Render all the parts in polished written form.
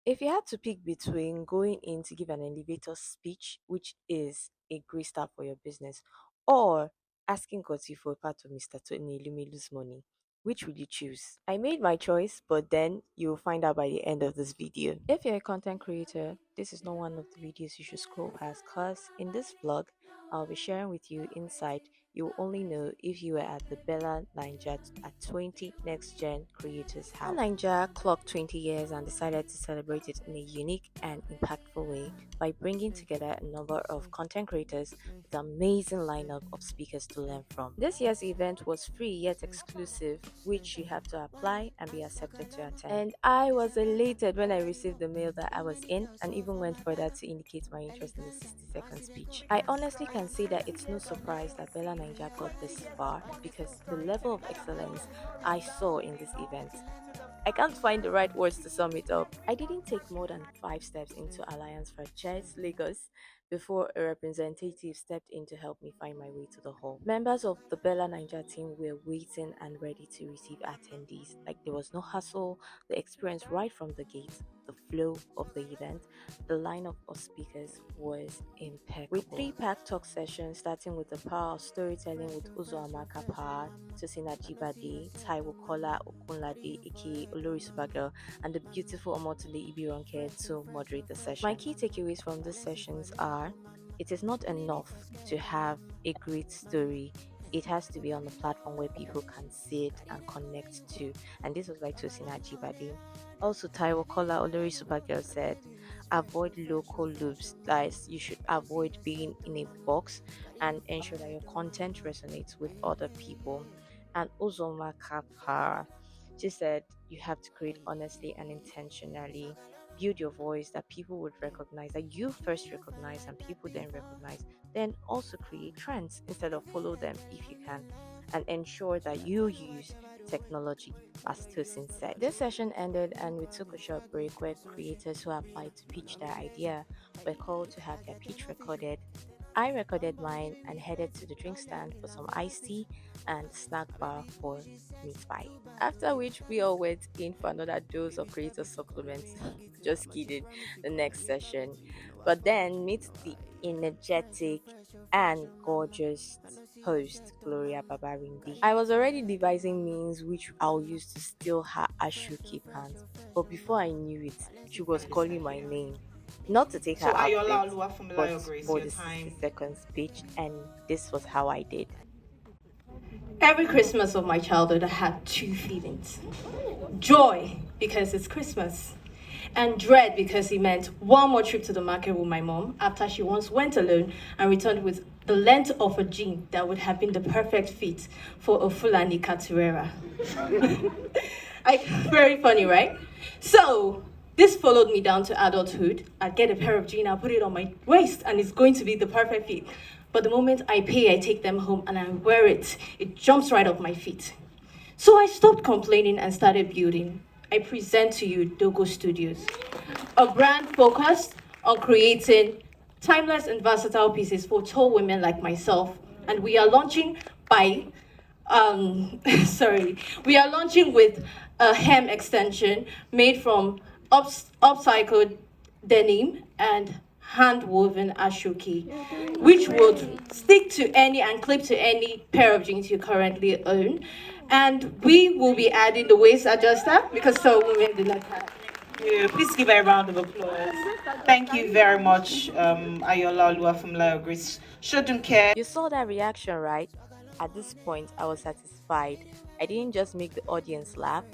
If you had to pick between going in to give an elevator speech, which is a great start for your business, or asking Koti for a part of Mr. Tony Lumilu's money, which will you choose? I made my choice, but then you'll find out by the end of this video. If you're a content creator, this is not one of the videos you should scroll past because in this vlog, I'll be sharing with you insight you will only know if you were at the BellaNaija at 20 Next Gen Creators House. BellaNaija clocked 20 years and decided to celebrate it in a unique and impactful way by bringing together a number of content creators with an amazing lineup of speakers to learn from. This year's event was free yet exclusive, which you have to apply and be accepted to attend. And I was elated when I received the mail that I was in and even went further to indicate my interest in the 60-second speech. I honestly can say that it's no surprise that BellaNaija got this far because the level of excellence I saw in this event. I can't find the right words to sum it up. I didn't take more than 5 steps into Alliance for Chess Lagos before a representative stepped in to help me find my way to the hall. Members of the BellaNaija team were waiting and ready to receive attendees. Like there was no hassle, the experience right from the gate, the flow of the event, the lineup of speakers was impeccable. With three packed talk sessions starting with the power of storytelling with Uzo Amaka Power, Tosina Jibade, Taiwo Kola Okunlade, aka Olori Supergirl, and the beautiful Omotule Ibironke to moderate the session. My key takeaways from these sessions are: it is not enough to have a great story. It has to be on the platform where people can see it and connect to. And this was by Tosina Jibade. Also, Taiwo Kola Olori Supergirl said, avoid local loops. Guys, you should avoid being in a box and ensure that your content resonates with other people. And Uzoma Kappa, she said, you have to create honestly and intentionally. Build your voice that people would recognize, that you first recognize and people then recognize. Then also create trends instead of follow them if you can. And ensure that you use technology, as Tosin said. This session ended and we took a short break where creators who applied to pitch their idea were called to have their pitch recorded. I recorded mine and headed to the drink stand for some iced tea and snack bar for meat pie. After which we all went in for another dose of creator supplements. Just kidding, the next session. But then meet the energetic and gorgeous host Gloria Babarindi. I was already devising means which I'll use to steal her Ashuki pants, but before I knew it, she was calling my name. Not to take her So outfit, Ayola but Oluwafunmilayo Grace, for your the time. 60-second speech, and this was how I did. Every Christmas of my childhood, I had two feelings: joy, because it's Christmas, and dread, because it meant one more trip to the market with my mom after she once went alone and returned with the length of a jean that would have been the perfect fit for a Fulani Caturera. Very funny, right? So, this followed me down to adulthood. I'd get a pair of jeans, I'll put it on my waist, and it's going to be the perfect fit. But the moment I pay, I take them home and I wear it. It jumps right off my feet. So I stopped complaining and started building. I present to you DOGO Studios, a brand focused on creating timeless and versatile pieces for tall women like myself. And we are launching by, we are launching with a hem extension made from upcycled denim and hand-woven ashoki, which would stick to any and clip to any pair of jeans you currently own. And we will be adding the waist adjuster because some women do not have. Yeah, please give a round of applause. Thank you very much, Ayola Oluwafunmilayo Grace. Shouldn't care. You saw that reaction, right? At this point, I was satisfied. I didn't just make the audience laugh,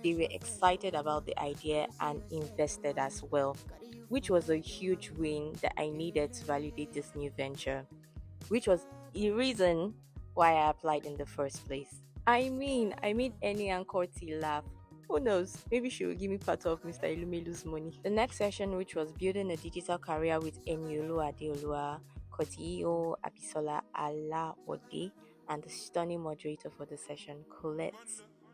they were excited about the idea and invested as well, which was a huge win that I needed to validate this new venture, which was the reason why I applied in the first place. I made any Ankorti laugh. Who knows? Maybe she will give me part of Mr. Ilumelu's money. The next session, which was building a digital career with Eniolu Adeolua, Kotiyo Abisola Alawode, and the stunning moderator for the session, Colette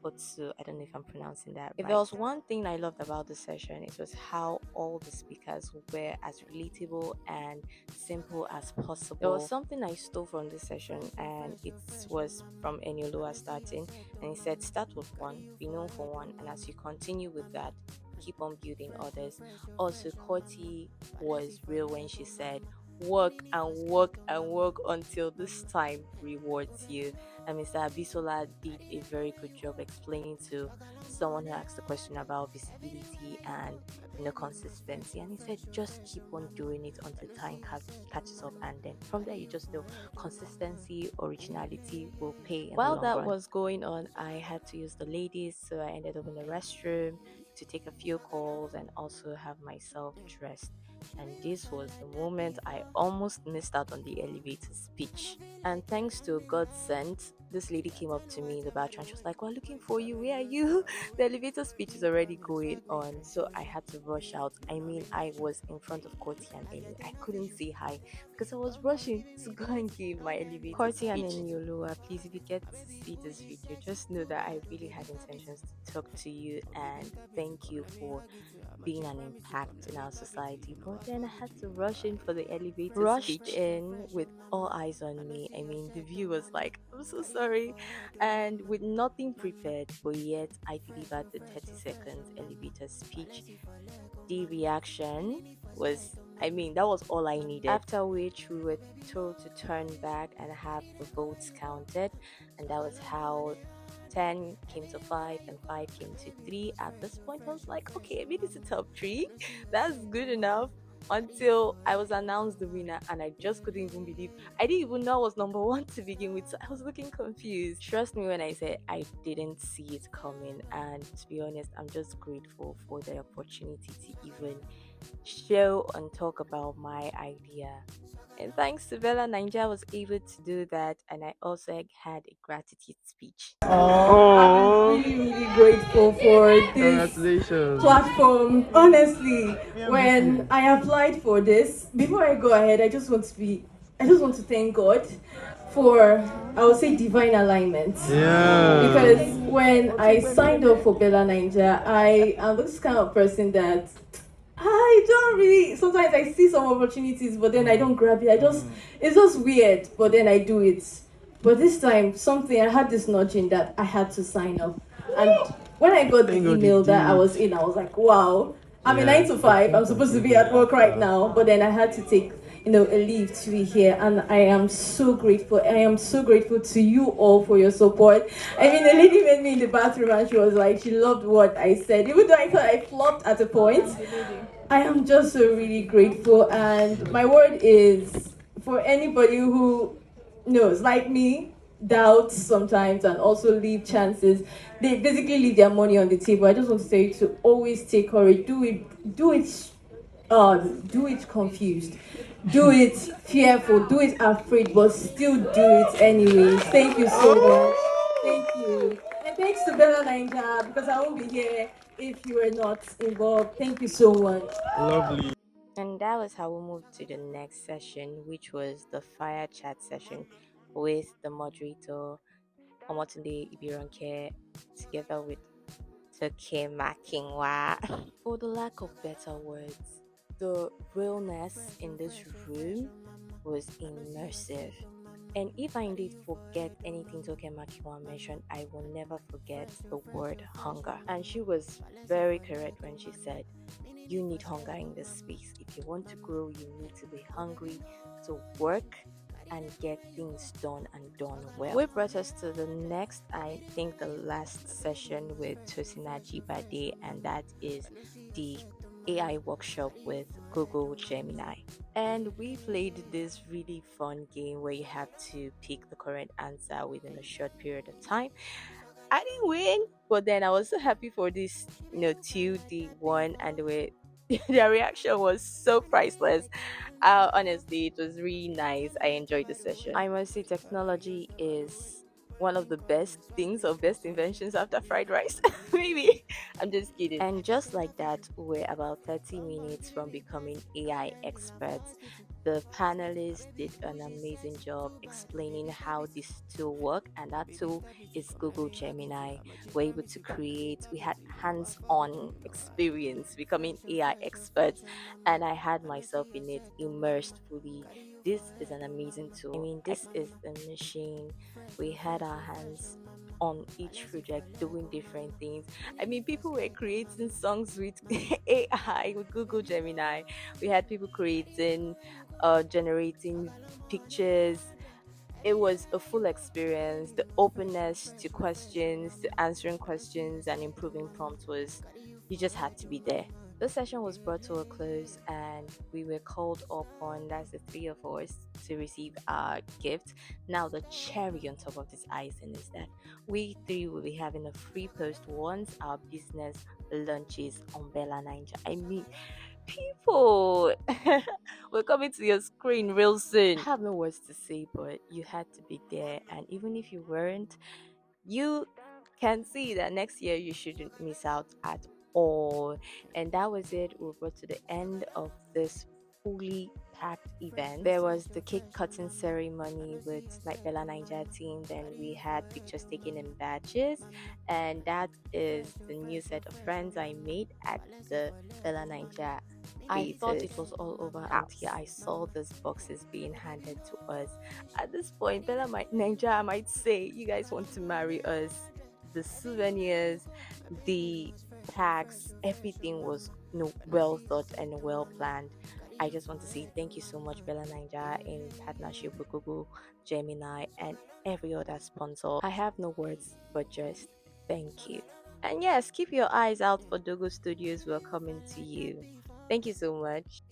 Otsu. I don't know if I'm pronouncing that right. If there was one thing I loved about the session, it was how all the speakers were as relatable and simple as possible. There was something I stole from this session, and it was from Eniolua starting, and he said, start with one, be known for one, and as you continue with that, keep on building others. Also, Courtney was real when she said, work and work and work until this time rewards you. And Mr. Abisola did a very good job explaining to someone who asked a question about visibility and consistency. And he said, just keep on doing it until time catches up, and then from there you just know consistency, originality will pay. While that was going on, I had to use the ladies, so I ended up in the restroom to take a few calls and also have myself dressed. And this was the moment I almost missed out on the elevator speech. And thanks to God sent, this lady came up to me in the bathroom and she was like, "We're looking for you. Where are you?" The elevator speech is already going on. So I had to rush out. I mean, I was in front of Courtney and Amy. I couldn't say hi because I was rushing to go and give my elevator Courtney speech. And Eniolua, please, if you get to see this video, just know that I really had intentions to talk to you and thank you for being an impact in our society. But then I had to rush in for the elevator Rushed speech. In with all eyes on me. I mean, the view was like, "I'm so sorry," and with nothing prepared, but yet I delivered the 30 seconds elevator speech. The reaction was, I mean, that was all I needed. After which, we were told to turn back and have the votes counted, and that was how 10 came to 5 and 5 came to 3. At this point, I was like, okay, maybe it's a top 3. That's good enough. Until I was announced the winner, and I just couldn't even believe. I didn't even know I was number one to begin with, so I was looking confused. Trust me when I say I didn't see it coming, and to be honest, I'm just grateful for the opportunity to even show and talk about my idea. And thanks to BellaNaija, I was able to do that, and I also had a gratitude speech. I'm really grateful for this platform. Honestly, when I applied for this, before I go ahead, I just want to thank God for, I would say, divine alignment. Yeah. Because when I signed up for BellaNaija, I am this kind of person that I don't really. Sometimes I see some opportunities, but then I don't grab it. It's just weird, but then I do it. But this time, I had this nudging that I had to sign up. And when I got the email that I was in, I was like, wow, I'm in 9 to 5. I'm supposed to be at work right now. But then I had to take, a leave to be here. And I am so grateful. I am so grateful to you all for your support. I mean, the lady met me in the bathroom and she was like, she loved what I said. Even though I thought I flopped at a point, I am just so really grateful. And my word is for anybody who knows, like me, doubts sometimes and also leave chances. They basically leave their money on the table. I just want to say to always take courage. Do it confused. Do it fearful. Do it afraid, but still do it anyway. Thank you so much. Thank you. And thanks to BellaNaija, because I won't be here if you were not involved. Thank you so much. And that was how we moved to the next session, which was the fire chat session with the moderator Omotunde Ibironke together with Toke Makinwa. For the lack of better words, the realness in this room was immersive. And if I indeed forget anything Toke Makinwa mentioned, I will never forget the word hunger. And she was very correct when she said, you need hunger in this space. If you want to grow, you need to be hungry to work and get things done and done well. We brought us to the next, I think the last session with Tosinaji Bade, and that is the AI workshop with GoogleGeminir. And we played this really fun game where you have to pick the correct answer within a short period of time. I didn't win, but then I was so happy for this, 2D one, and their reaction was so priceless. Honestly, it was really nice. I enjoyed the session. I must say, technology is one of the best things or best inventions after fried rice. Maybe. I'm just kidding. And just like that, we're about 30 minutes from becoming AI experts. The panelists did an amazing job explaining how this tool works, and that tool is Google Gemini. We're able to create, we had hands-on experience becoming AI experts, and I had myself in it, immersed fully. This is an amazing tool. I mean, this is the machine. We had our hands on each project doing different things. I mean, people were creating songs with AI, with Google Gemini. We had people creating, generating pictures. It was a full experience. The openness to questions, to answering questions, and improving prompts was, you just had to be there. The session was brought to a close, and we were called upon, that's the three of us, to receive our gift. Now, the cherry on top of this icing is that we three will be having a free post once our business launches on BellaNaija. I mean, people, we're coming to your screen real soon. I have no words to say, but you had to be there. And even if you weren't, you can see that next year you shouldn't miss out at all. And that was it. We brought to the end of this fully packed event. There was the cake cutting ceremony with like BellaNaija team. Then we had pictures taken in batches, and that is the new set of friends I made at the BellaNaija. I thought it was all over until I saw these boxes being handed to us. At this point, Bella might Nigeria might say, "You guys want to marry us?" The souvenirs, the tags, everything was, well thought and well planned. I just want to say thank you so much, BellaNaija, in partnership with Google, Gemini, and every other sponsor. I have no words but just thank you. And yes, keep your eyes out for DOGO Studios. We're coming to you. Thank you so much.